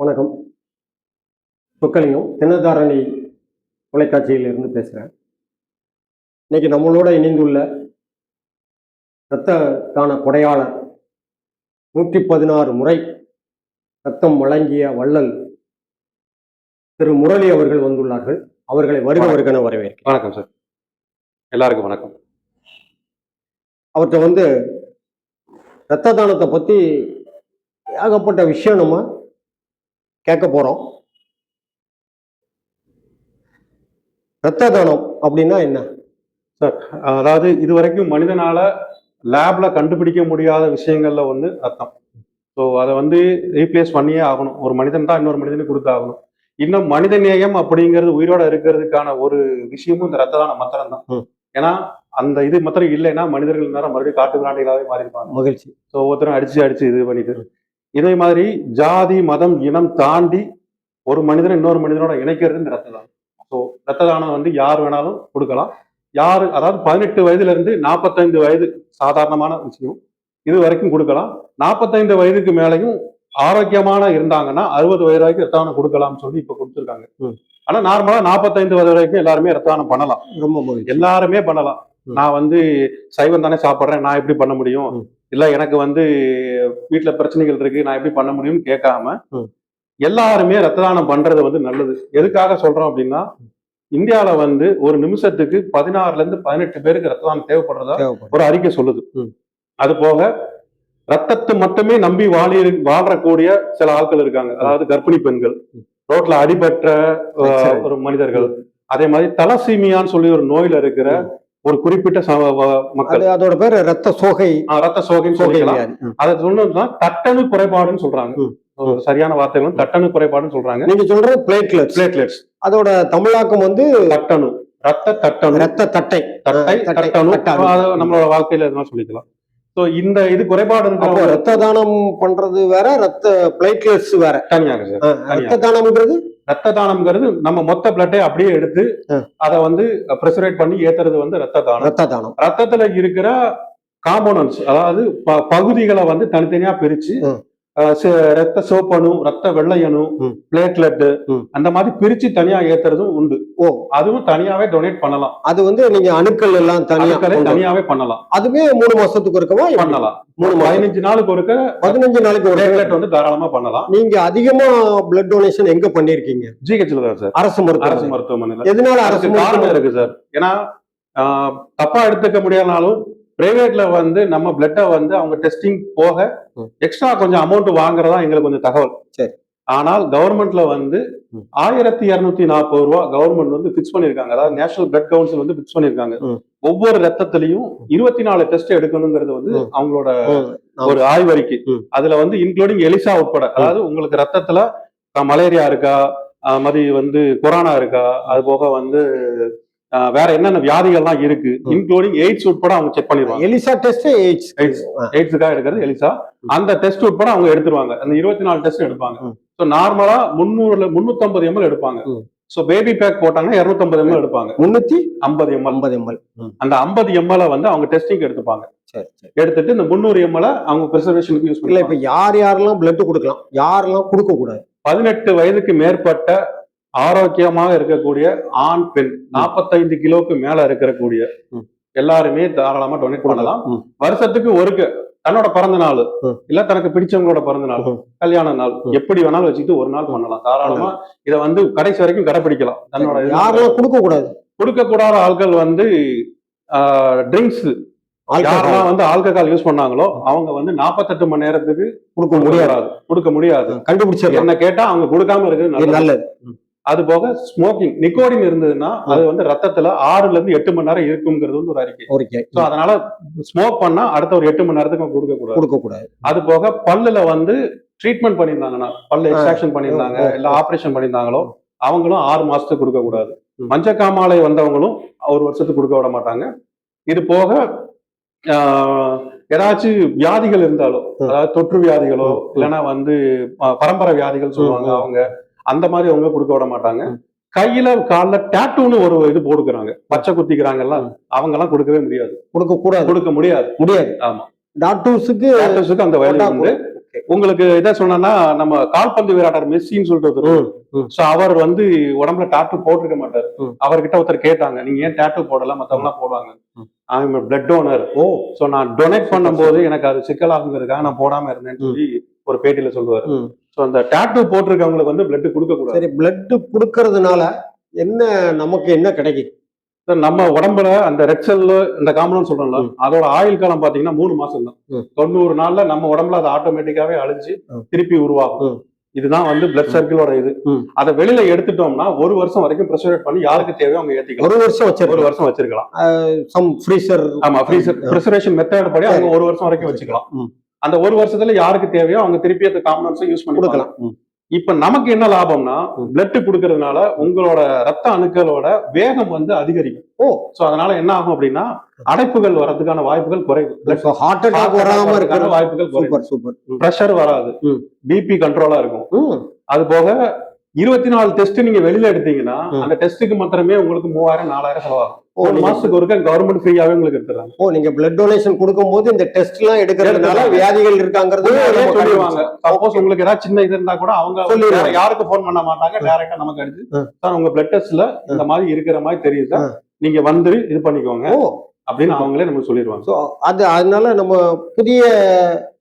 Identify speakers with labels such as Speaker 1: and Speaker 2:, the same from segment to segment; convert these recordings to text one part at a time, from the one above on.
Speaker 1: வணக்கம். சொக்கலிங்கம் தினதாரணி தொலைக்காட்சியிலிருந்து பேசுகிறேன். இன்னைக்கு நம்மளோட இணைந்துள்ள இரத்த தான கொடையாளர் 116 முறை ரத்தம் வழங்கிய வள்ளல் திரு முரளி அவர்கள் வந்துள்ளார்கள். அவர்களை வருக வருகன வரவேற்கிறேன்.
Speaker 2: வணக்கம் சார், எல்லாருக்கும் வணக்கம்.
Speaker 1: அவர்கிட்ட இரத்த தானத்தை பற்றி ஏகப்பட்ட விஷயம் நம்ம கேட்க போகிறோம். இரத்த தானம் அப்படின்னா என்ன
Speaker 2: சார்? அதாவது இதுவரைக்கும் மனிதனால லேப்ல கண்டுபிடிக்க முடியாத விஷயங்கள்ல ஒன்று ரத்தம். ஸோ அதை ரீப்ளேஸ் பண்ணியே ஆகணும். ஒரு மனிதன் தான் இன்னொரு மனிதனுக்கு கொடுத்தாகணும். இன்னும் மனித நேயம் அப்படிங்கிறது உயிரோட இருக்கிறதுக்கான ஒரு விஷயமும் இந்த ரத்த தானம் மாத்திரம் தான். ஏன்னா அந்த இது மாத்திரம் இல்லைன்னா மனிதர்கள் நேரம் மறுபடியும் காட்டு பிராண்டிகளாவே மாறியிருப்பாங்க.
Speaker 1: மகிழ்ச்சி.
Speaker 2: ஸோ ஒருத்தரும் அடிச்சு இது பண்ணிட்டு இதே மாதிரி ஜாதி மதம் இனம் தாண்டி ஒரு மனிதனை இன்னொரு மனிதனோட இணைக்கிறது இந்த ரத்த தானம். ஸோ ரத்த தானம் யார் வேணாலும் கொடுக்கலாம். அதாவது 18 வயதுல இருந்து 45 வயது சாதாரணமான விஷயம், இது வரைக்கும் கொடுக்கலாம். 45 வயதுக்கு மேலையும் ஆரோக்கியமான இருந்தாங்கன்னா 60 வயது வரைக்கும் ரத்த தானம் கொடுக்கலாம்னு சொல்லி இப்ப கொடுத்துருக்காங்க. ஆனா நார்மலா 45 வயது வரைக்கும் எல்லாருமே ரத்த தானம் பண்ணலாம்.
Speaker 1: ரொம்ப
Speaker 2: எல்லாருமே பண்ணலாம். நான் சைவம் தானே சாப்பிட்றேன், நான் எப்படி பண்ண முடியும், இல்ல எனக்கு வீட்டுல பிரச்சனைகள் இருக்கு, நான் எப்படி பண்ண முடியும்னு கேட்காம எல்லாருமே ரத்த தானம் பண்றது நல்லது. எதுக்காக சொல்றோம் அப்படின்னா, இந்தியாவில ஒரு நிமிஷத்துக்கு 16ல இருந்து 18 பேருக்கு ரத்த தானம் தேவைப்படுறதா ஒரு அறிக்கை சொல்லுது. அது போக ரத்தத்தை மட்டுமே நம்பி வாழக்கூடிய சில ஆட்கள் இருக்காங்க. அதாவது கர்ப்பிணி பெண்கள், ரோட்ல அடிபட்ட ஒரு மனிதர்கள், அதே மாதிரி தலசீமியான்னு சொல்லி ஒரு நோயில இருக்கிற ஒரு குறிப்பிட்ட மக்கள்.
Speaker 1: அதோட பேர் ரத்த சோகைன்னு
Speaker 2: சொல்லிக்கலாம். அதை சொன்னா தட்டணு குறைபாடுன்னு சொல்றாங்க. சரியான வார்த்தைகளும் தட்டணு குறைபாடுன்னு சொல்றாங்க.
Speaker 1: நீங்க சொல்ற பிளேட்லெட்ஸ் அதோட தமிழாக்கம்
Speaker 2: தட்டணு, ரத்த தட்டை, நம்மளோட வாழ்க்கையில எதுனா சொல்லிக்கலாம். சோ இந்த இது குறைபாடு
Speaker 1: ரத்த தானம் பண்றது வேற, ரத்த பிளேட்லெட்ஸ் வேற
Speaker 2: தனியாக சார். ரத்த தானம்ங்கிறது நம்ம மொத்த பிளட்டை அப்படியே எடுத்து அதை ப்ரெசரேட் பண்ணி ஏத்துறது ரத்த தானம். ரத்தத்துல இருக்கிற காம்போனன்ட்ஸ், அதாவது பகுதிகளை தனித்தனியா பிரிச்சு ரத்த சோப்பணு, ரத்த வெள்ளையணு, பிளேட்லெட் அந்த மாதிரி பிரிச்சு தனியா ஏத்துறதும் உண்டு. அதுவும் தனியாவே டொனேட் பண்ணலாம்.
Speaker 1: அது நீங்க அணுக்கள் எல்லாம்
Speaker 2: தனியாவே பண்ணலாம்.
Speaker 1: அதுவே 3 மாசத்துக்கு இருக்கமா
Speaker 2: பண்ணலாம். 15 நாளுக்கு ஒருக்க
Speaker 1: 15 நாளைக்கு ஒரு
Speaker 2: பிளேட்லெட் தாராளமா பண்ணலாம்.
Speaker 1: நீங்க அதிகமா பிளட் டொனேஷன் எங்க பண்ணிருக்கீங்க?
Speaker 2: ஜிஹெச்ல தான் சார். அரசு மருத்துவமனையில.
Speaker 1: எதனால? அரசு
Speaker 2: காரணம் இருக்கு சார். ஏன்னா தப்பா எடுத்துக்க முடியாதனாலும் பிரைவேட்ல நம்ம பிளட்டை அவங்க டெஸ்டிங் போக எக்ஸ்ட்ரா கொஞ்சம் அமௌண்ட் வாங்குறதா எங்களுக்கு கொஞ்சம் தகவல்.
Speaker 1: சரி.
Speaker 2: ஆனால் கவர்மெண்ட்ல 1240 ரூபா கவர்மெண்ட் பிக்ஸ் பண்ணிருக்காங்க. அதாவது நேஷனல் பிளட் கவுன்சில் பிக்ஸ் பண்ணிருக்காங்க. ஒவ்வொரு ரத்தத்திலையும் 24 டெஸ்ட் எடுக்கணுங்கிறது அவங்களோட ஒரு ஆய்வறிக்கை. அதுல இன்க்ளூடிங் எலிசா உட்பட, அதாவது உங்களுக்கு ரத்தத்துல மலேரியா இருக்கா, மாதிரி கொரோனா இருக்கா, அது போக வேற என்னென்ன வியாதிகள்லாம் இருக்கு, இன்க்ளூடிங் எய்ட்ஸ் உட்பட அவங்க செக் பண்ணிடுவாங்க.
Speaker 1: எலிசா டெஸ்ட்
Speaker 2: எய்ட்ஸுக்காக எடுக்கிறது எலிசா. அந்த டெஸ்ட் உட்பட அவங்க எடுத்துருவாங்க. அந்த 24 டெஸ்ட் எடுப்பாங்க. ஸோ நார்மலா 350 ml எடுப்பாங்க. ஸோ பேபி பேக் போட்டாங்கன்னா 250 ml எடுப்பாங்க.
Speaker 1: 350
Speaker 2: ml. அந்த 50 ml அவங்க டெஸ்டிங் எடுத்துப்பாங்க. எடுத்துட்டு இந்த 300 ml அவங்க பிரிசர்வேஷனுக்கு யூஸ் பண்ணல.
Speaker 1: இப்ப யாரெல்லாம் பிளட் கொடுக்கலாம், யாரெல்லாம் கொடுக்க கூடாது?
Speaker 2: 18 வயதுக்கு மேற்பட்ட ஆரோக்கியமாக இருக்கக்கூடிய ஆண் பெண், 45 கிலோக்கு மேல இருக்கக்கூடிய எல்லாருமே தாராளமா டொனேட் பண்ணலாம். வருஷத்துக்கு தன்னோட பிறந்த நாள், இல்ல தனக்கு பிடிச்சவங்களோட பிறந்த நாள், கல்யாண நாள், எப்படி வேணாலும் வச்சுக்கிட்டு ஒரு நாள் பண்ணலாம். தாராளமா இதை கடைசி வரைக்கும் கடைபிடிக்கலாம். தன்னோட
Speaker 1: யாரெல்லாம் கொடுக்க கூடாத
Speaker 2: ஆட்கள் ட்ரிங்க்ஸ், யாரெல்லாம் ஆல்கஹால் யூஸ் பண்ணாங்களோ அவங்க 48 மணி நேரத்துக்கு கொடுக்க முடியாது.
Speaker 1: கண்டுபிடிச்சு
Speaker 2: என்ன கேட்டா அவங்க கொடுக்காம இருக்கிறது நல்லது. அது போக ஸ்மோக்கிங், நிக்கோடின் இருந்ததுன்னா அது ரத்தத்துல 6ல இருந்து 8 மணி நேரம் இருக்குங்கிறது ஒரு அறிக்கை. சோ அதனால ஸ்மோக் பண்ணா அடுத்த ஒரு 8 மணி நேரத்துக்கு கொடுக்க கூடாது. அது போக பல்லுல ட்ரீட்மெண்ட் பண்ணியிருந்தாங்கன்னா, பல்லு எக்ஸ்ட்ராக்ஷன் பண்ணியிருந்தாங்க, இல்ல ஆபரேஷன் பண்ணியிருந்தாங்களோ அவங்களும் 6 மாசத்துக்கு கொடுக்க கூடாது. மஞ்சக்காமாலை வந்தவங்களும் 1 வருஷத்துக்கு கொடுக்க விட மாட்டாங்க. இது போக ஏதாச்சும் வியாதிகள் இருந்தாலோ, அதாவது தொற்று வியாதிகளோ, இல்லைன்னா பரம்பரை வியாதிகள் சொல்லுவாங்க அவங்க, அந்த மாதிரி அவங்க கொடுக்க விட மாட்டாங்க. கையில கால டாட்டூன்னு ஒரு இது போடுக்கிறாங்க, பச்சை குத்திக்கிறாங்கல்ல, அவங்க எல்லாம் கொடுக்கவே முடியாது. கொடுக்க முடியாது. ஆமா, டாட்டூஸுக்கு அந்த வயது உங்களுக்கு இதை சொன்னா நம்ம கால்பந்து வீராட்டர் மெஸ்ஸின்னு சொல்லிட்டு சோ அவர் வந்து உடம்புல டாட்டூ போட்டிருக்க மாட்டாரு. அவர்கிட்ட ஒருத்தர் கேட்டாங்க, நீங்க ஏன் டாட்டூ போடல, மத்தவங்க எல்லாம் போடுவாங்க. Blood donor. சோ நான் டொனேட் பண்ணும்போது எனக்கு அது சிக்கலாகுங்கிறதுக்காக நான் போடாம இருந்தேன்னு சொல்லி ஒரு பேட்டியில சொல்லுவாரு. சோ அந்த டாட்டூ போட்டிருக்கவங்களுக்கு வந்து பிளட் கொடுக்க கூடாது.
Speaker 1: சரி, பிளட் கொடுக்கறதுனால என்ன நமக்கு என்ன கிடைக்கும்?
Speaker 2: நம்ம உடம்புல அந்த ரெட் செல் இந்த காம்பனன்ட் சொல்றோம்ல, அதோட ஆயுள் காலம் பாத்தீங்கன்னா 3 மாசம் தான். 90 நாள்ல நம்ம உடம்புல அது ஆட்டோமேட்டிக்காவே அழிஞ்சு திருப்பி உருவாகும். இதுதான் வந்து பிளட் சர்க்கிளோட இது. அதை வெளியில எடுத்துட்டோம்னா 1 வருஷம் வரைக்கும் ப்ரெசர்வேட் பண்ணி யாருக்கு தேவையோ அவங்க ஏத்திக்கலாம்.
Speaker 1: 1 வருஷம்
Speaker 2: வச்சிருக்கலாம்.
Speaker 1: Some freezer.
Speaker 2: ஆமா, ப்ரிசர்வேஷன் மெத்தட் படி அவங்க 1 வருஷம் வரைக்கும் வச்சுக்கலாம். அந்த 1 வருஷத்துல யாருக்கு தேவையோ அவங்க திருப்பி அந்த காம்பனன்ட்ஸை யூஸ் பண்ணி கொடுக்கலாம். இப்ப நமக்கு என்ன லாபம்னா, பிளட் கொடுக்கறதுனால உங்களோட ரத்த அணுக்களோட வேகம் வந்து அதிகரிக்கும். சோ அதனால என்ன ஆகும் அப்படின்னா, அடைப்புகள் வர்றதுக்கான வாய்ப்புகள் குறைவு.
Speaker 1: ஹார்ட் அட்டாக் வராம இருக்கிற
Speaker 2: வாய்ப்புகள் குறைவு.
Speaker 1: சூப்பர்.
Speaker 2: பிரஷர் வராது, பிபி கண்ட்ரோலா இருக்கும். அது போக 24 டெஸ்ட் நீங்க வெளியில எடுத்தீங்கன்னா அந்த டெஸ்ட்டுக்கு மாத்திரமே உங்களுக்கு 3000 4000 செலவாகும். 1 மாசத்துக்கு ஒருக்க கவர்மெண்ட் ஃப்ரீயாவே உங்களுக்கு எடுத்துறாங்க.
Speaker 1: நீங்க பிளட் டொனேஷன் கொடுக்கும்போது இந்த டெஸ்ட் எல்லாம் எடுக்கிறதுனால வியாதிகள் இருக்காங்கிறது
Speaker 2: சொல்லுவாங்க. சப்போஸ் உங்களுக்கு ஏதாவது சின்ன இது இருந்தா கூட அவங்க யாருக்கு போன் பண்ண மாட்டாங்க, டைரக்டா நமக்கு அடிச்சு சார் உங்க பிளட் டெஸ்ட்ல இந்த மாதிரி இருக்கிற மாதிரி தெரியுது, நீங்க வந்து இது பண்ணிக்கோங்க அப்படின்னு அவங்களே நம்ம சொல்லிடுவாங்க.
Speaker 1: அதனால நம்ம புதிய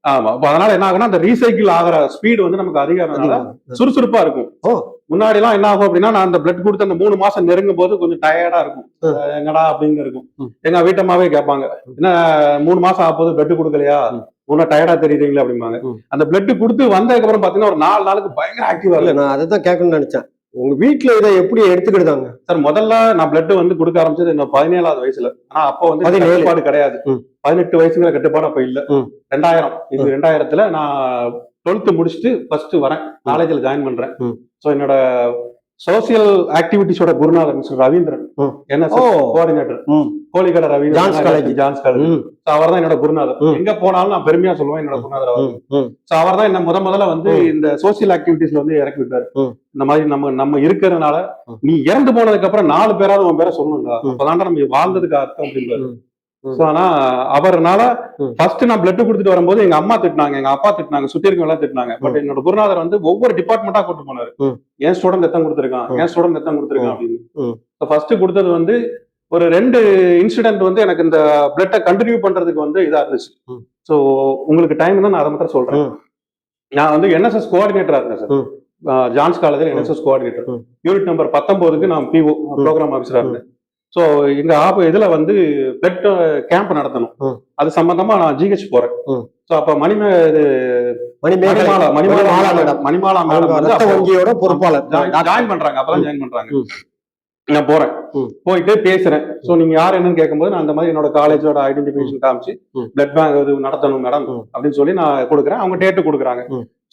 Speaker 2: ஆமா, அதனால என்ன ஆகுனா அந்த ரீசைக்கிள் ஆகிற ஸ்பீடு வந்து நமக்கு அதிகம்னால சுறுசுறுப்பா இருக்கும். முன்னாடி எல்லாம் என்ன ஆகும் அப்படின்னா, நான் அந்த பிளட் கொடுத்து அந்த 3 மாசம் நெருங்கும் போது கொஞ்சம் டயர்டா இருக்கும். என்னடா அப்படின்னு இருக்கும். எங்க வீட்டம்மாவே கேட்பாங்க, என்ன 3 மாசம் ஆகும்போது பிளட் கொடுக்கலையா, உன்ன டயர்டா தெரியுறீங்களா அப்படிம்பாங்க. அந்த பிளட் கொடுத்து வந்ததுக்கு அப்புறம் பாத்தீங்கன்னா ஒரு 4 நாளுக்கு பயங்கர ஆக்டிவா
Speaker 1: இல்ல. நான் அதை தான் கேட்கணும்னு நினைச்சேன். உங்க வீட்டுல இதை எப்படி எடுத்துக்கிட்டாங்க
Speaker 2: சார்? முதல்ல நான் பிளட் வந்து கொடுக்க ஆரம்பிச்சது என்ன 17ஆவது வயசுல. ஆனா அப்போ வந்து கட்டுப்பாடு கிடையாது. 18 வயசுங்கிற கட்டுப்பாடு அப்ப இல்ல. 2000 இது 2000த்துல நான் 12th முடிச்சுட்டு ஃபர்ஸ்ட் வரேன், காலேஜ்ல ஜாயின் பண்றேன். சோ என்னோட சோசியல் ஆக்டிவிட்டிஸோட குருநாதர் மிஸ்டர் ரவீந்திரன், கோஆர்டினேட்டர், கோழிக்கடை ரவீந்திரன், ஜான்ஸ் காலேஜ். அவர் தான் என்னோட குருநாதர். எங்க போனாலும் நான் பெருமையா சொல்லுவேன் என்னோட குருநாதர் அவர். அவர் தான் என்ன முதல்ல வந்து இந்த சோசியல் ஆக்டிவிட்டிஸ்ல வந்து இறக்கி விட்டாரு. இந்த மாதிரி நம்ம இருக்கிறதுனால நீ இறந்து போனதுக்கு அப்புறம் 4 பேராவது உன் பேரை சொல்லணும்டா, அப்பதான் நம்ம வாழ்ந்ததுக்கு அர்த்தம் அப்படின்றாரு. ஆனா அவர்னால ஃபர்ஸ்ட் நான் பிளட் கொடுத்துட்டு வரும்போது எங்க அம்மா திட்டினாங்க, எங்க அப்பா திட்டினாங்க, சுத்தி இருக்கவங்க எல்லாம் திட்டினாங்க. பட் என்னோட குருநாதர் வந்து ஒவ்வொரு டிபார்ட்மெண்டா கூட்டு போனாரு. என் ஸ்டூடெண்ட் எத்தனை கொடுத்துருக்கான், என் ஸ்டூடெண்ட் எத்தனை கொடுத்துருக்கான் அப்படின்னு. ஃபர்ஸ்ட் கொடுத்தது வந்து ஒரு 2 இன்சிடென்ட் வந்து எனக்கு இந்த பிளட்டை கண்டினியூ பண்றதுக்கு வந்து இதா இருந்துச்சு. சோ உங்களுக்கு டைம் தான் நான் அதை மட்டும் சொல்றேன். நான் வந்து என்எஸ்எஸ் கோஆர்டினேட்டரா இருக்கேன் சார், ஜான்ஸ் காலேஜ்ல என்எஸ்எஸ் கோஆர்டினேட்டர். யூனிட் நம்பர் 19க்கு நான் பிஓ ப்ரோக்ராம் ஆஃபீஸரா இருந்தேன். சோ எங்க இதுல வந்து பிளட் கேம்ப் நடத்தணும். அது சம்பந்தமா நான் ஜிஹெச் போறேன். சோ அப்ப மணிமாலா மேடம்
Speaker 1: வங்கியோட பொறுப்பாளர்
Speaker 2: ஜாயின் பண்றாங்க. அப்பதான் ஜாயின் பண்றாங்க. நான் போறேன், போயிட்டு பேசுறேன். சோ நீங்க யார் என்னன்னு கேட்கும்போது நான் அந்த மாதிரி என்னோட காலேஜோட ஐடென்டிபிகேஷன் காமிச்சு பிளட் பேங்க் இது நடத்தணும் மேடம் அப்படின்னு சொல்லி நான் கொடுக்குறேன். அவங்க டேட்டு கொடுக்குறாங்க.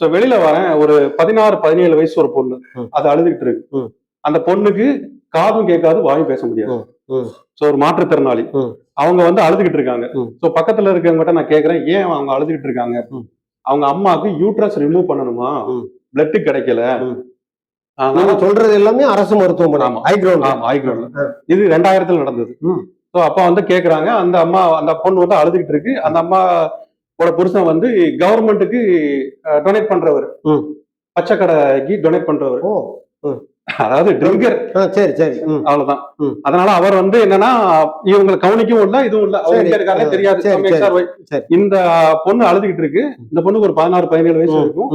Speaker 2: சோ வெளியில வரேன், ஒரு 16-17 வயசு ஒரு பொண்ணு, அது அழுதுகிட்டு இருக்கு. அந்த பொண்ணுக்கு காதும் கேட்காது, வாயும் பேச முடியாது. சோ ஒரு மாற்றுத்திறனாளி, அவங்க வந்து அழுதுகிட்டு இருக்காங்க. சோ பக்கத்துல இருக்கவங்ககிட்ட நான் கேக்குறேன், ஏன் அவங்க அழுதுகிட்டு இருக்காங்க? அவங்க அம்மாவுக்கு யூட்ரஸ் ரிமூவ் பண்ணணுமா, பிளட் கிடைக்கல.
Speaker 1: சொல்றது எல்லாமே அரசு மருத்துவமனை.
Speaker 2: இது 2000த்துல நடந்தது. சோ அப்ப வந்து கேக்குறாங்க, அந்த பொண்ணு வந்து அழுதுகிட்டு இருக்கு. அந்த அம்மாவோட புருஷன் வந்து கவர்மெண்ட்டுக்கு டொனேட் பண்றவர், பச்சைக்கடைக்கு டொனேட் பண்றவர், அதாவது ட்ரிங்கர்.
Speaker 1: சரி சரி,
Speaker 2: அவ்வளவுதான். அதனால அவர் வந்து என்னன்னா இவங்களை கவனிக்கவும் இல்ல, இதுவும் இல்ல, அவர் இருக்காரே தெரியாது. இந்த பொண்ணு அழுதுகிட்டு இருக்கு. இந்த பொண்ணுக்கு ஒரு 16-17 வயசு இருக்கும்.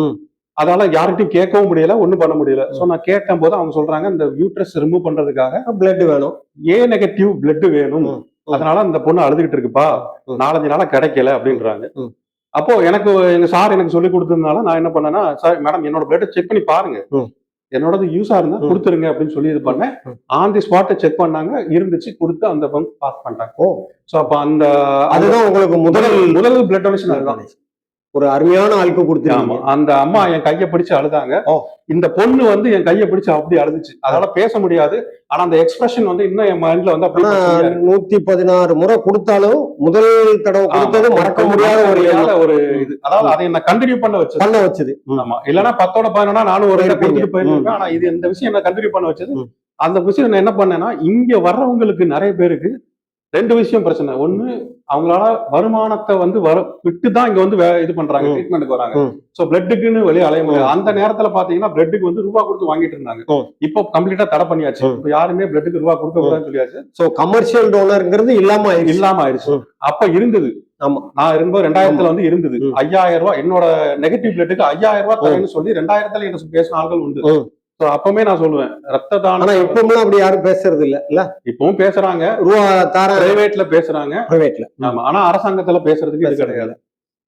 Speaker 2: அதனால யார்கிட்டையும் கேட்கவும் முடியல, ஒண்ணும் பண்ண முடியல. சோ நான் கேட்கும் போது அவங்க சொல்றாங்க, இந்த யூட்ரஸ் ரிமூவ் பண்றதுக்காக
Speaker 1: பிளட் வேணும்,
Speaker 2: ஏ நெகட்டிவ் பிளட் வேணும். அதனால இந்த பொண்ணு அழுதுகிட்டு இருக்குப்பா, 4-5 நாளா கிடைக்கல அப்படின்றாங்க. அப்போ எனக்கு எங்க சார் எனக்கு சொல்லி கொடுத்ததுனால நான் என்ன பண்ணேன்னா, சார் மேடம் என்னோட பிளட் செக் பண்ணி பாருங்க, என்னோடது யூஸா இருந்தா கொடுத்துருங்க அப்படின்னு சொல்லி இது பண்ணேன். ஆன் தி ஸ்பாட்டை செக் பண்ணாங்க, இருந்துச்சு, கொடுத்து அந்த பங்க் பாஸ் பண்ணிட்டாங்க. சோ அப்ப அதுதான் உங்களுக்கு முதல் பிளட் டொனேஷன். அதுதான்
Speaker 1: ஒரு அருமையான ஆளுக்கு கொடுத்துருக்காங்க.
Speaker 2: அந்த அம்மா என் கையை பிடிச்சு அழுதாங்க. இந்த பொண்ணு வந்து என் கையை பிடிச்சு அப்படி அழுதுச்சு. அதனால பேச முடியாது, ஆனா அந்த எக்ஸ்பிரஷன் வந்து இன்னும் என் மைண்ட்ல வந்து
Speaker 1: 116 முறை கொடுத்தாலும் முதல் தடவை கொடுத்தது மறக்க முடியாத
Speaker 2: ஒரு இது. அதாவது அதை என்ன கண்டினியூ பண்ண வச்சது. ஆமா, இல்லன்னா 10ஓட 11 நானும் ஒரு கொடுத்துட்டு போயிருக்கேன். ஆனா இது இந்த விஷயம் என்ன கண்டினியூ பண்ண வச்சது. அந்த விஷயம் நான் என்ன பண்ணேன்னா, இங்க வர்றவங்களுக்கு நிறைய பேருக்கு ரெண்டு விஷயம் பிரச்சனை. ஒண்ணு, அவங்களால வருமானத்தை வந்து விட்டு தான் இங்க வந்து இது பண்றாங்க, ட்ரீட்மெண்ட்டுக்கு வராங்க. சோ பிளட்டுக்குன்னு வெளியே அலைய முடியாது. அந்த நேரத்துல பாத்தீங்கன்னா பிளட்டுக்கு வந்து ரூபா கொடுத்து வாங்கிட்டு இருந்தாங்க. இப்போ கம்ப்ளீட்டா தடை பண்ணியாச்சு. இப்போ யாருமே பிளட்டுக்கு ரூபா கொடுக்க கூடாதுன்னு சொல்லியாச்சு.
Speaker 1: சோ கமர்ஷியல் டோனர்ங்கிறது இல்லாம
Speaker 2: ஆயிடுச்சு. அப்ப இருந்தது.
Speaker 1: ஆமா,
Speaker 2: நான் இருக்கும்போது 2000 வந்து இருந்தது. 5000 ரூபாய் என்னோட நெகட்டிவ் பிளட்டுக்கு 5000 ரூபாய் தரேன்னு சொல்லி 2000 என்ன பேசின ஆள்கள் உண்டு. அப்பவுமே நான் சொல்லுவேன், ரத்த தானம்.
Speaker 1: இப்பவும் அப்படி யாரும் பேசுறது இல்ல.
Speaker 2: இப்பவும் பேசுறாங்க, ரூபா பிரைவேட்ல பேசுறாங்க. பிரைவேட்ல ஆமா, ஆனா அரசாங்கத்துல பேசுறதுக்கு இது கிடையாது.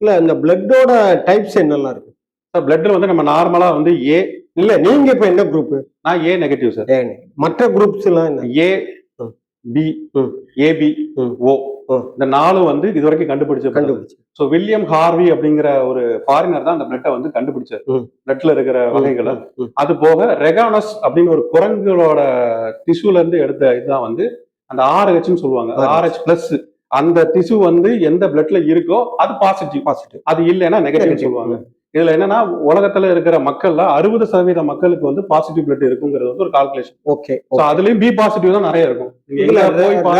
Speaker 1: இல்ல, இந்த பிளட்டோட டைப்ஸ் என்னெல்லாம் இருக்கு
Speaker 2: சார்? பிளட்ல வந்து நம்ம நார்மலா வந்து ஏ.
Speaker 1: இல்ல, நீங்க இப்ப என்ன குரூப்? நான்
Speaker 2: ஏ நெகட்டிவ் சார்.
Speaker 1: மற்ற குரூப்ஸ் எல்லாம் என்ன?
Speaker 2: ஏ, பி, ஏபி, ஓ. இந்த 4 வந்து இதுவரைக்கும் கண்டுபிடிச்சு. சோ வில்லியம் ஹார்வி அப்படிங்கிற ஒரு ஃபாரினர் தான் அந்த பிளட்டை வந்து கண்டுபிடிச்சார், பிளட்ல இருக்கிற வகைகளை. அது போக ரெகானஸ் அப்படின்னு ஒரு குரங்குகளோட திசுல இருந்து எடுத்த இதுதான் வந்து அந்த RH சொல்லுவாங்க. RH+. அந்த திசு வந்து எந்த பிளட்ல இருக்கோ அது பாசிட்டிவ், அது இல்லைன்னா நெகட்டிவ் சொல்லுவாங்க. இதுல என்னன்னா, உலகத்துல இருக்கிற மக்கள்ல 60% மக்களுக்கு வந்து பாசிட்டிவ் பிளட் இருக்குங்கிறது வந்து ஒரு கால்குலேஷன்.
Speaker 1: ஓகே.
Speaker 2: அதுலயும் பி பாசிட்டிவ் தான் நிறைய இருக்கும்.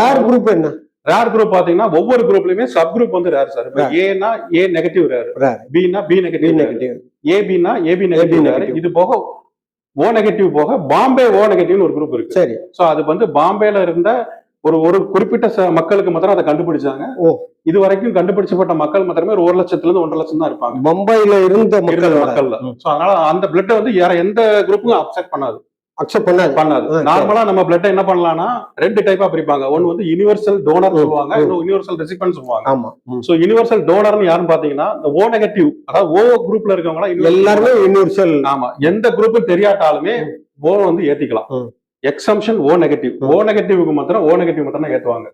Speaker 1: ரேர் குரூப் என்ன?
Speaker 2: ரேர் குரூப் பாத்தீங்கன்னா ஒவ்வொரு குரூப்லயுமே சப் குரூப் வந்து ரேர் சார். இப்ப ஏனா ஏ நெகட்டிவ் ரேர், பினா பி நெகட்டிவ், ஏபினா ஏபி நெகட்டிவ் ரேர். இது போக ஓ நெகட்டிவ் போக பாம்பே ஓ நெகட்டிவ்னு ஒரு குரூப் இருக்கு. சரி. சோ அது வந்து பாம்பேல இருந்த ஒரு குறிப்பிட்ட மக்களுக்கு மாத்திரம் அதை கண்டுபிடிச்சாங்க. இது வரைக்கும் கண்டுபிடிச்சப்பட்ட மக்கள் மாத்திரமே 1 லட்சத்துல இருந்து 1.5 லட்சம் தான் இருப்பாங்க
Speaker 1: பம்பாயில இருந்த மக்கள்ல.
Speaker 2: சோ அதனால அந்த பிளட் வந்து எந்த குரூப்புக்கும் அக்செப்ட் பண்ணாது. நார்மலா நம்ம பிளட் என்ன பண்ணலாம்னா 2 டைப்பா பிரிப்பாங்க. ஒன்னு வந்து யுனிவர்சல் டோனர் சொல்லுவாங்க, இன்னும் யுனிவர்சல் ரெசிபியன்ட் சொல்லுவாங்க. ஆமா. சோ யுனிவர்சல் டோனர்னு யாருன்னு பாத்தீங்கன்னா, இந்த ஓ நெகட்டிவ், அதாவது ஓ குரூப்ல இருக்கவங்க
Speaker 1: எல்லாருமே யுனிவர்சல்.
Speaker 2: ஆமா, எந்த குரூப்பும் தெரியாட்டாலுமே ஓ வந்து ஏத்திக்கலாம். எக்ஸம்ஷன் ஓ நெகட்டிவ். ஓ நெகட்டிவ்க்கு மாத்திரம் ஓ நெகட்டிவ் மாத்திரம் தான் ஏத்துவாங்க.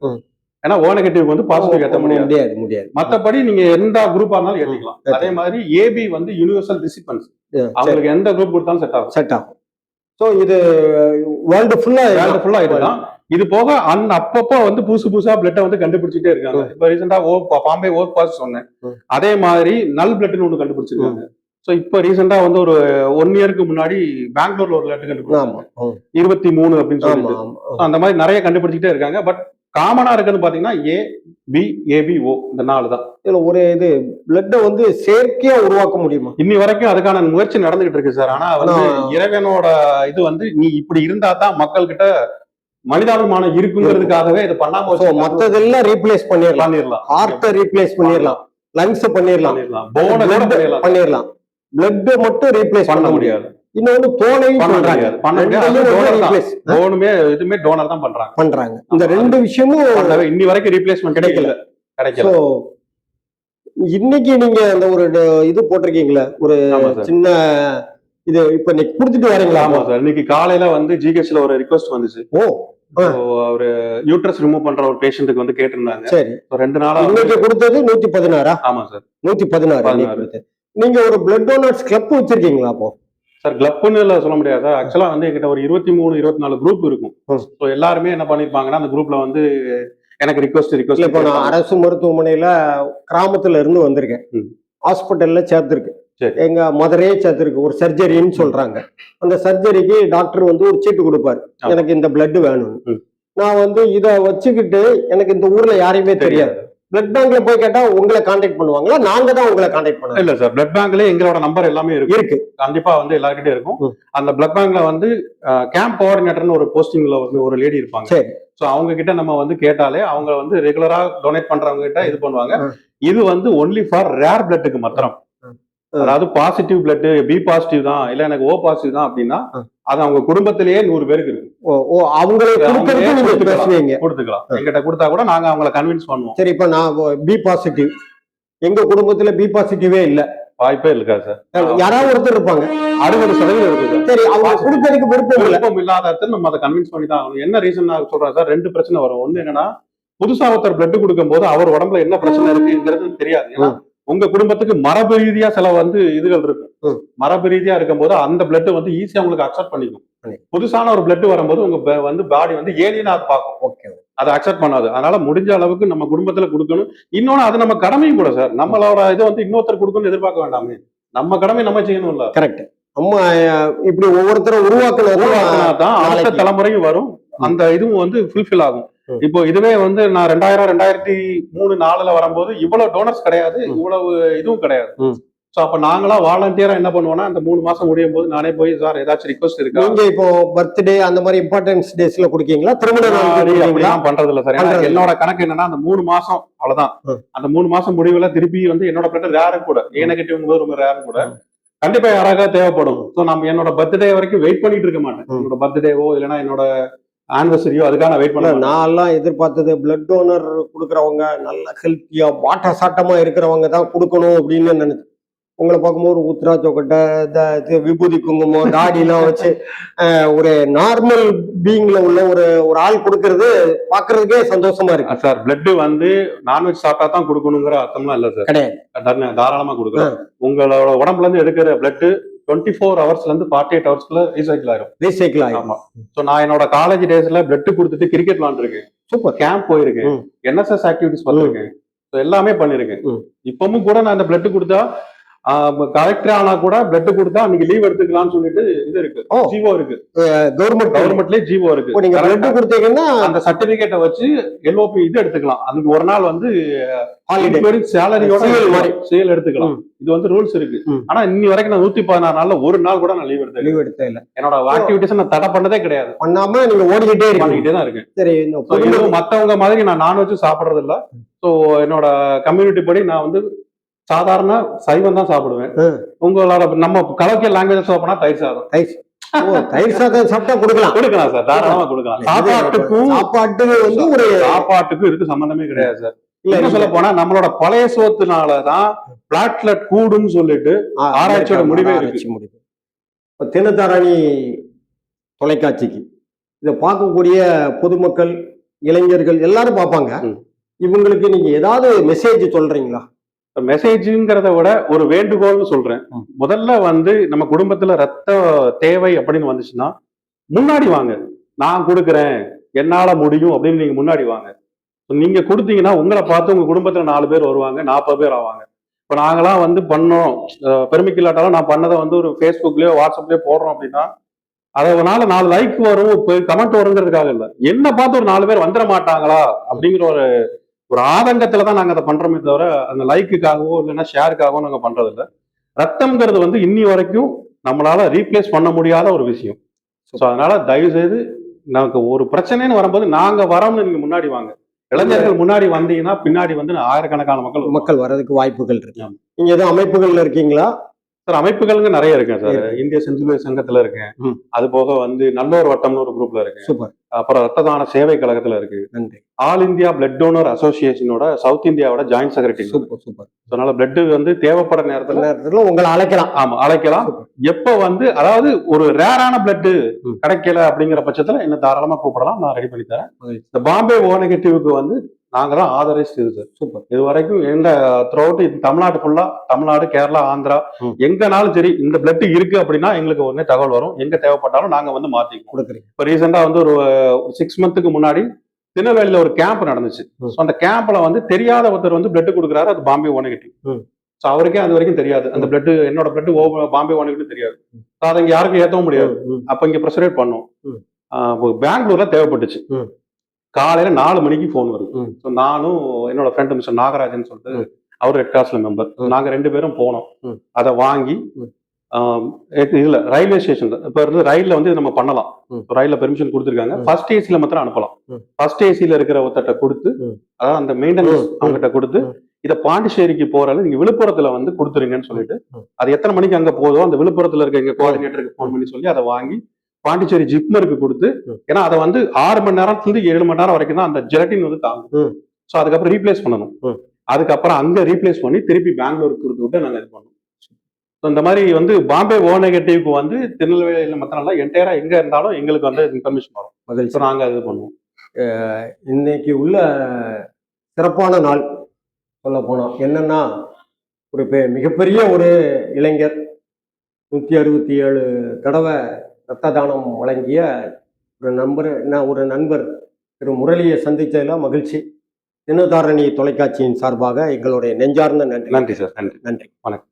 Speaker 2: ஏன்னா ஓ நெகட்டிவ் வந்து பாசிட்டிவ் ஏத்த முடியாது. மத்தபடி நீங்க எந்த குரூப்பா இருந்தாலும் ஏத்திக்கலாம். அதே மாதிரி ஏபி வந்து யுனிவர்சல் ரெசிபியன்ட், அவங்களுக்கு எந்த குரூப் கொடுத்தாலும் செட் ஆகும்.
Speaker 1: சோ இது வேர்ல்டு ஃபுல்லா
Speaker 2: இதுதான். இது போக அப்பப்போ வந்து புதுசா பிளட்டை வந்து கண்டுபிடிச்சிட்டே இருக்காங்க. இப்ப ரீசெண்டா பாம்பே ஓ பாஸ் சொன்னேன். அதே மாதிரி நல் பிளட்னு ஒண்ணு கண்டுபிடிச்சிருக்காங்க. சோ இப்ப ரீசெண்டா வந்து ஒரு 1 இயருக்கு முன்னாடி பெங்களூர்ல ஒரு பிளட் கண்டுபிடிச்சாங்க, 23 அப்படின்னு சொல்லிட்டு. அந்த மாதிரி நிறைய கண்டுபிடிச்சிட்டே இருக்காங்க. பட் காமனா இருக்குன்னு பாத்தீங்கன்னா ஏ, பி, ஏபி, ஓ, இந்த 4 தான்.
Speaker 1: இதுல ஒரு இது பிளட்டை வந்து செயற்கையா உருவாக்க முடியுமா?
Speaker 2: இன்னி வரைக்கும் அதுக்கான முயற்சி நடந்துகிட்டு இருக்கு சார். ஆனா வந்து இறைவனோட இது வந்து நீ இப்படி இருந்தா தான் மக்கள் கிட்ட மனிதாபிமானம் இருக்குங்கிறதுக்காகவே இது பண்ணாம
Speaker 1: மத்ததெல்லாம் ரீப்ளேஸ் பண்ணிடலாம். ஹார்ட்டை ரீப்ளேஸ் பண்ணிடலாம், லங்ஸ் பண்ணிடலாம், பண்ணிடலாம். பிளட் மட்டும் ரீப்ளேஸ் பண்ண முடியாது. இன்னொன்னு தோலையும்
Speaker 2: எதுவுமே டோனர் தான் பண்றாங்க.
Speaker 1: இந்த 2 விஷயமும்
Speaker 2: இன்னி வரைக்கும் ரீப்ளேஸ்மெண்ட் கிடைக்கல.
Speaker 1: இன்னைக்கு நீங்க அந்த ஒரு இது போட்டிருக்கீங்களா, ஒரு சின்ன இது இப்ப நீங்க குடுத்துட்டு வரீங்களா?
Speaker 2: ஆமா சார், இன்னைக்கு காலையில வந்து ஜிஹெச்ல ஒரு ரிக்வெஸ்ட் வந்துச்சு. ஒரு யூட்ரஸ் ரிமூவ் பண்ற ஒரு பேஷண்ட்டுக்கு வந்து கேட்டிருந்தாங்க. சரி, 2 நாளா
Speaker 1: இன்னைக்கு கொடுத்தது 116.
Speaker 2: ஆமா சார்,
Speaker 1: 116. நீங்க ஒரு பிளட் டோனர்ஸ் கிளப் வச்சிருக்கீங்களா? அப்போ
Speaker 2: சார் கிளப்னு சொல்ல முடியாது சார். ஆக்சுவலா வந்து என்கிட்ட ஒரு 23-24 குரூப் இருக்கும். ஸோ எல்லாருமே என்ன பண்ணிருப்பாங்கன்னா, அந்த குரூப்ல வந்து எனக்கு ரிக்வெஸ்ட்
Speaker 1: இப்போ நான் அரசு மருத்துவமனையில கிராமத்துல இருந்து வந்திருக்கேன், ஹாஸ்பிட்டல்ல சேர்த்திருக்கு, எங்க மதுரையே சேர்த்திருக்கு. ஒரு சர்ஜரின்னு சொல்றாங்க. அந்த சர்ஜரிக்கு டாக்டர் வந்து ஒரு சீட்டு கொடுப்பாரு, எனக்கு இந்த பிளட் வேணும். நான் வந்து இதை வச்சுக்கிட்டு எனக்கு இந்த ஊர்ல யாரையுமே தெரியாது. பிளட் பேங்க்ல போய் கேட்டா உங்களை கான்டாக்ட் பண்ணுவாங்களா? நாங்க தான் உங்களை கான்டாக்ட் பண்ணுவோம்?
Speaker 2: இல்ல சார், பிளட் பேங்க்ல எங்களோட நம்பர் எல்லாமே இருக்கு. கண்டிப்பா வந்து எல்லார்கிட்டயும் இருக்கும். அந்த பிளட் பேங்க்ல வந்து கேம்ப் கோஆர்டினேட்டர்னு ஒரு போஸ்டிங்ல வந்து ஒரு லேடி இருப்பாங்க. சோ அவங்க கிட்ட நம்ம வந்து கேட்டாலே அவங்க வந்து ரெகுலரா டொனேட் பண்றவங்க கிட்ட இது பண்ணுவாங்க. இது வந்து ஒன்லி ஃபார் ரேர் பிளட்டுக்கு மாத்திரம். அதாவது பாசிட்டிவ் பிளட், பி பாசிட்டிவ் தான், இல்ல எனக்கு ஓ பாசிட்டிவ் தான் அப்படின்னா அது அவங்க குடும்பத்திலேயே 100 பேருக்கு இருக்கு. கொடுத்துக்கலாம். எங்கிட்ட கொடுத்தா கூட நாங்க அவங்களை கன்வின்ஸ் பண்ணுவோம்.
Speaker 1: சரி, இப்ப நான் பி பாசிட்டிவ், எங்க குடும்பத்துல பி பாசிட்டிவே இல்ல,
Speaker 2: வாய்ப்பே இருக்கா சார்?
Speaker 1: யாராவது ஒருத்தர் இருப்பாங்க,
Speaker 2: 60% இருக்கு.
Speaker 1: சரி, அவங்க கொடுக்கறதுக்கு
Speaker 2: விருப்பம் இல்லாத நம்ம அதை கன்வின்ஸ் பண்ணி தான் ஆகணும். என்ன ரீசன் நான் சொல்றேன் சார், 2 பிரச்சனை வரும். ஒண்ணு என்னன்னா, புதுசா ஒருத்தர் பிளட் கொடுக்கும் போது அவர் உடம்புல என்ன பிரச்சனை இருக்குங்கிறது தெரியாது. ஏன்னா உங்க குடும்பத்துக்கு மரபு ரீதியா சில வந்து இதுகள் இருக்கும். மரபு ரீதியா இருக்கும் போது அந்த பிளட் வந்து ஈஸியா உங்களுக்கு அக்செப்ட் பண்ணிக்கும். புதுசான ஒரு பிளட் வரும்போது உங்க வந்து பாடி வந்து ஏலியனா பார்க்கும், அதை அக்செப்ட் பண்ணாது. அதனால முடிஞ்ச அளவுக்கு நம்ம குடும்பத்துல கொடுக்கணும். இன்னொன்னு அது நம்ம கடமையும் கூட சார். நம்மளோட இதை வந்து இன்னொருத்தர் கொடுக்கணும்னு எதிர்பார்க்க வேண்டாமே, நம்ம கடமை நம்ம செய்யணும்ல.
Speaker 1: கரெக்ட். நம்ம இப்படி ஒவ்வொருத்தரும் உருவாக்கினா தான்
Speaker 2: அடுத்த தலைமுறையும் வரும், அந்த இதுவும் வந்து ஃபுல்ஃபில் ஆகும். இப்போ இதுவே வந்து நான் 2003-2004 வரும்போது இவ்வளவு டோனர்ஸ் கிடையாது, இவ்வளவு இதுவும் கிடையாது. சோ அப்ப நாங்களா வாலண்டியரா என்ன பண்ணுவோம்னா அந்த 3 மாசம் முடியும் போது நானே போய் சார் ஏதாச்சும் ரிக்வஸ்ட் இருக்கா,
Speaker 1: நீங்க இப்போ பர்த்டே அந்த மாதிரி இம்பார்ட்டன்ஸ் டேஸ்ல குடுக்கீங்களா, திருமண
Speaker 2: அப்படிலாம் பண்றது இல்ல சார். என்னோட கணக்கு என்னன்னா அந்த 3 மாசம் அவ்வளவுதான். அந்த 3 மாசம் முடிவுல திருப்பி வந்து என்னோட பிளட் ரேர் கூட, ஏ நெகட்டிவ் ரொம்ப ரேர் கூட, கண்டிப்பா யாராவது தேவைப்படும். சோ நம்ம என்னோட பர்த்டே வரைக்கும் வெயிட் பண்ணிட்டு இருக்க மாட்டேன். என்னோட பர்த்டேவோ இல்லைன்னா என்னோட ஆனிவர்சரியோ அதுக்காக வெயிட் பண்ண.
Speaker 1: நான் எல்லாம் எதிர்பார்த்தது பிளட் டோனர் கொடுக்கறவங்க நல்ல ஹெல்த்தியா வாட்ட சாட்டமா இருக்கிறவங்க தான் கொடுக்கணும் அப்படின்னு நினைச்சேன். உங்களை பார்க்கும்போது உத்ரா சொக்கட்டை, விபூதி குங்குமம், தாடி எல்லாம் வச்சு ஒரு நார்மல் பீயிங்ல உள்ள ஒரு ஆள் கொடுக்கறது பாக்குறதுக்கே சந்தோஷமா இருக்கு.
Speaker 2: சார் பிளட் வந்து நான்வெஜ் சாப்பிட்டா தான் கொடுக்கணுங்கிற அர்த்தம்லாம் இல்ல சார்.
Speaker 1: கிடையாது,
Speaker 2: தாராளமா கொடுக்கலாம். உங்களோட உடம்புல இருந்து எடுக்கிற பிளட் 24 ஹவர்ஸ்ல இருந்து 48 ஹவர்ஸ்க்குள்ள ரீசைக்கிள் ஆகும். ஆமா. சோ நான் என்னோட காலேஜ் டேஸ்ல பிளட் கொடுத்துட்டு கிரிக்கெட் விளையாண்டுருக்கேன், சூப்பர் கேம்ப் போயிருக்கேன், NSS ஆக்டிவிட்டிஸ் பண்ணிருக்கேன், எல்லாமே பண்ணிருக்கேன். இப்பவும் கூட நான் இந்த பிளட் கொடுத்தா கலெக்டர் ஆனா கூட பிளட் கொடுத்தா அன்னைக்கு லீவ் எடுத்துக்கலாம்னு சொல்லிட்டு இது இருக்கு, ஜீவோ இருக்கு, கவர்மெண்ட்லயே ஜீவோ இருக்கு.
Speaker 1: நீங்க பிளட் கொடுத்தீங்கன்னா
Speaker 2: அந்த சர்டிபிகேட்டை வச்சு LOP இது எடுத்துக்கலாம். அதுக்கு ஒரு நாள் வந்து சேலரியோட சேல் எடுத்துக்கலாம். இது வந்து ரூல்ஸ் இருக்கு. ஆனா இன்னி வரைக்கும் நான் 116 நாள்ல ஒரு நாள் கூட நான் லீவ் எடுத்தே இல்ல. என்னோட ஆக்டிவிட்டிஸ் நான் தடை பண்ணதே கிடையாது.
Speaker 1: பண்ணாம நீங்க ஓடிக்கிட்டே
Speaker 2: தான் இருக்கு. சரி, மத்தவங்க மாதிரி நான் நான்வெஜ் சாப்பிடுறது இல்ல. சோ என்னோட கம்யூனிட்டி படி நான் வந்து சாதாரண சைவம் தான் சாப்பிடுவேன். உங்களோட நம்ம கலோக்கியல் லாங்குவேஜ் சாப்பிடனா தயிர் சாதம்.
Speaker 1: தயிர் சாதம் சாப்பிட்டா கொடுக்கலாம்
Speaker 2: சார், தாராளமா கொடுக்கலாம். சாப்பாட்டுக்கும் இதுக்கு சம்பந்தமே கிடையாது சார். என்ன சொல்ல போனா நம்மளோட பழைய சோத்துனாலதான் பிளாட்லெட் கூடுன்னு சொல்லிட்டு ஆராய்ச்சியோட முடிவே இருக்கு.
Speaker 1: தினத்தாரணி தொலைக்காட்சிக்கு இதை பார்க்கக்கூடிய பொதுமக்கள், இளைஞர்கள் எல்லாரும் பார்ப்பாங்க. இவங்களுக்கு நீங்க ஏதாவது மெசேஜ் சொல்றீங்களா?
Speaker 2: மெசேஜ்ங்கிறத விட ஒரு வேண்டுகோள்னு சொல்றேன். முதல்ல வந்து நம்ம குடும்பத்துல ரத்த தேவை அப்படின்னு வந்துச்சுன்னா முன்னாடி வாங்க, நான் கொடுக்குறேன், என்னால முடியும் அப்படின்னு நீங்க முன்னாடி வாங்க. நீங்க கொடுத்தீங்கன்னா உங்களை பார்த்து உங்க குடும்பத்துல 4 பேர் வருவாங்க, 40 பேர் ஆவாங்க. இப்ப நாங்களாம் வந்து பண்ணோம், பெருமைக்கு இல்லாட்டாலும் நான் பண்ணதை வந்து ஒரு ஃபேஸ்புக்லயோ வாட்ஸ்அப்லயோ போடுறோம் அப்படின்னா அதனால 4 லைக் வரும், கமெண்ட் வருங்கிறதுக்காக இல்ல, என்ன பார்த்து ஒரு 4 பேர் வந்துட மாட்டாங்களா அப்படிங்கிற ஒரு ஆதங்கத்துலதான் நாங்க அதை பண்றோமே தவிர அந்த லைக்குக்காகவோ இல்லைன்னா ஷேருக்காகவோ நாங்க பண்றது இல்லை. ரத்தம்ங்கிறது வந்து இன்னி வரைக்கும் நம்மளால ரீப்ளேஸ் பண்ண முடியாத ஒரு விஷயம். ஸோ அதனால தயவு செய்து நமக்கு ஒரு பிரச்சனைன்னு வரும்போது நாங்க வரோம்னு நீங்க முன்னாடி வாங்க. இளைஞர்கள் முன்னாடி வந்தீங்கன்னா பின்னாடி வந்து ஆயிரக்கணக்கான
Speaker 1: மக்கள் வர்றதுக்கு வாய்ப்புகள் இருக்கு. நீங்க எதுவும் அமைப்புகள்ல இருக்கீங்களா?
Speaker 2: சார் அமைப்புகளுங்க நிறைய இருக்கேன் சார். இந்திய செஞ்சிலுவை சங்கத்துல இருக்கேன். அது போக வந்து நல்லோர் வட்டம்னு ஒரு குரூப்ல இருக்கு.
Speaker 1: சூப்பர்.
Speaker 2: அப்புறம் ரத்த தான சேவை கழகத்துல இருக்கு. ஆல் இந்தியா பிளட் டோனர் அசோசியேஷனோட சவுத் இந்தியாவோட ஜாயிண்ட் செக்ரட்டரி.
Speaker 1: சூப்பர்.
Speaker 2: அதனால பிளட் வந்து தேவைப்படுற நேரத்துல
Speaker 1: உங்களை அழைக்கலாம்.
Speaker 2: ஆமா அழைக்கலாம். எப்ப வந்து அதாவது ஒரு ரேரான பிளட் கிடைக்கல அப்படிங்கிற பட்சத்துல என்ன தாராளமா கூப்பிடலாம், நான் ரெடி பண்ணி தரேன். இந்த பாம்பே ஓ நெகட்டிவ்க்கு வந்து நாங்க தான் ஆதரைஸ் சார். சூப்பர். இது வரைக்கும் எந்த த்ரூஅவுட் தமிழ்நாடு ஃபுல்லா, தமிழ்நாடு, கேரளா, ஆந்திரா எங்கனாலும் சரி இந்த பிளட் இருக்கு அப்படின்னா எங்களுக்கு உடனே தகவல் வரும். எங்க தேவைப்பட்டாலும் நாங்க வந்து மாத்தி கொடுக்குறோம். இப்போ ரீசெண்டா வந்து ஒரு 6 மந்த்துக்கு முன்னாடி திருநெல்வேலியில ஒரு கேம்ப் நடந்துச்சு. அந்த கேம்ப்ல வந்து தெரியாத ஒருத்தர் வந்து பிளட் கொடுக்குறாரு, அது பாம்பே ஓ நெகட்டிவ். ஸோ அவருக்கே அது வரைக்கும் தெரியாது அந்த பிளட் என்னோட பிளட் பாம்பே ஓ நெகட்டிவ் தெரியாது. அதை இங்க யாருக்கும் ஏற்றவும் முடியாது. அப்ப இங்க ப்ரெஷரேட் பண்ணோம். பெங்களூர்ல தேவைப்பட்டுச்சு. காலையில 4 மணிக்கு போன் வருது. ஸோ நானும் என்னோட ஃப்ரெண்டு மிஸ்டர் நாகராஜன் சொல்லிட்டு அவர் ரெட் கிராஸ்ல மெம்பர், நாங்க 2 பேரும் போனோம். அதை வாங்கி இதுல ரயில்வே ஸ்டேஷன்ல இப்ப இருந்து ரயில்ல வந்து நம்ம பண்ணலாம். ரயில்ல பெர்மிஷன் கொடுத்துருக்காங்க. ஃபர்ஸ்ட் ஏசில மாத்திரம் அனுப்பலாம். ஃபர்ஸ்ட் ஏசில இருக்கிற ஒருத்தட்ட கொடுத்து, அதாவது அந்த மெயின்டெனன்ஸ் அவங்ககிட்ட கொடுத்து, இதை பாண்டிச்சேரிக்கு போறால நீங்க விழுப்புரத்துல வந்து கொடுத்துருங்கன்னு சொல்லிட்டு, அது எத்தனை மணிக்கு அங்க போதோ அந்த விழுப்புரத்துல இருக்க எங்க கோஆர்டினேட்டருக்கு போன் பண்ணி சொல்லி அதை வாங்கி பாண்டிச்சேரி ஜிப்மருக்கு கொடுத்து, ஏன்னா அதை வந்து 6 மணி நேரத்துல 7 மணி நேரம் வரைக்கும் தான் அந்த ஜெலட்டின் வந்து தாங்கும். ஸோ அதுக்கப்புறம் ரீப்ளேஸ் பண்ணணும். அதுக்கப்புறம் அங்க ரீப்ளேஸ் பண்ணி திருப்பி பெங்களூருக்கு கொடுத்து விட்டு நாங்க இது பண்ணோம். இந்த மாதிரி வந்து பாம்பே ஓ நெகட்டிவ்க்கு வந்து திருநெல்வேலியில மத்தனால என்டையரா எங்க இருந்தாலும் எங்களுக்கு வந்து இன்ஃபர்மேஷன் வரும். ஸோ நாங்க இது பண்ணுவோம்.
Speaker 1: இன்னைக்கு உள்ள சிறப்பான நாள் சொல்ல போனோம் என்னன்னா, ஒரு மிகப்பெரிய ஒரு இளைஞர் 167 தடவை ரத்த தானம் வழங்கிய ஒரு நண்பர் திரு முரளியை சந்திச்சதுல மகிழ்ச்சி. தினத்தாரணி தொலைக்காட்சியின் சார்பாக எங்களுடைய நெஞ்சார்ந்த நன்றி.
Speaker 2: நன்றி சார். நன்றி.
Speaker 1: வணக்கம்.